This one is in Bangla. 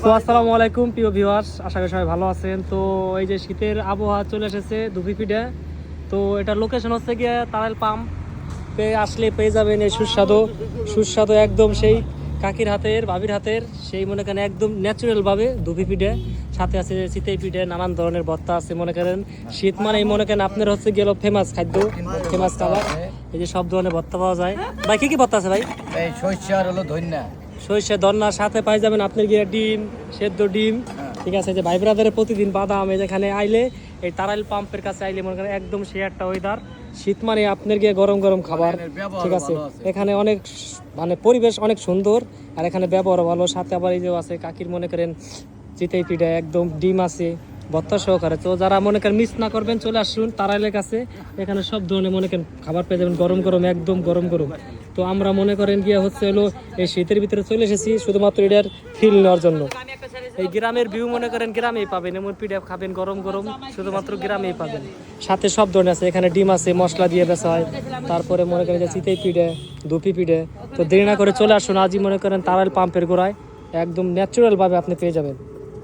তো আসসালামু আলাইকুম প্রিয় ভিউয়ার্স, আশা করি সবাই ভালো আছেন। তো এই যে শীতের আবহাওয়া চলে এসেছে দুপিপিডে। তো এটার লোকেশন হচ্ছে গিয়ে তারাইল পাম্প। আসলে পেয়ে যাবেন এই সুস্বাদু সুস্বাদু একদম সেই কাকির হাতের ভাবির হাতের সেই মনে করেন একদম ন্যাচারালভাবে দুপিপিডে। সাথে আছে চিতই পিঠে, নানান ধরনের ভর্তা আছে। মনে করেন শীত মানে মনে করেন আপনার হচ্ছে গেল ফেমাস খাদ্য, ফেমাস খাবার। এই যে সব ধরনের ভর্তা পাওয়া যায়। ভাই কি কি ভর্তা আছে ভাই? এই সরষে আর হলো ধন্যা, সরিষা দন্নার সাথে পাই যাবেন আপনার গিয়ে ডিম, সেদ্ধ ডিম। ঠিক আছে, যে ভাই ব্রাদারের প্রতিদিন বাদাম। এই যেখানে আইলে এই তারাইল পাম্পের কাছে আইলে মনে করেন একদম সে একটা ওয়েদার। শীত মানে আপনার গিয়ে গরম গরম খাবার। ঠিক আছে, এখানে অনেক মানে পরিবেশ অনেক সুন্দর, আর এখানে ব্যবহার ভালো। সাথে আবার এই যে আছে কাকির মনে করেন চিতই পিঠা, একদম ডিম আছে ভর্তা সহকারে। তো যারা মনে করেন মিস না করবেন চলে আসুন তারাইলের কাছে। এখানে সব ধরনের মনে করেন খাবার পেয়ে যাবেন গরম গরম, একদম গরম গরম। তো আমরা মনে করেন গিয়ে হচ্ছে হলো এই শীতের ভিতরে চলে এসেছি শুধুমাত্র এটার ফিল নেওয়ার জন্য। এই গ্রামের ভিউ মনে করেন গ্রামেই পাবেন, এমন পিঠা খাবেন গরম গরম শুধুমাত্র গ্রামেই পাবেন। সাথে সব ধরনের আছে, এখানে ডিম আছে মশলা দিয়ে বেচা হয়। তারপরে মনে করেন যে চিতই পিঠে, দুপি পিঠে। তো দেরি না করে চলে আসুন আজই মনে করেন তারাইল পাম্পের গোড়ায়, একদম ন্যাচারালভাবে আপনি পেয়ে যাবেন।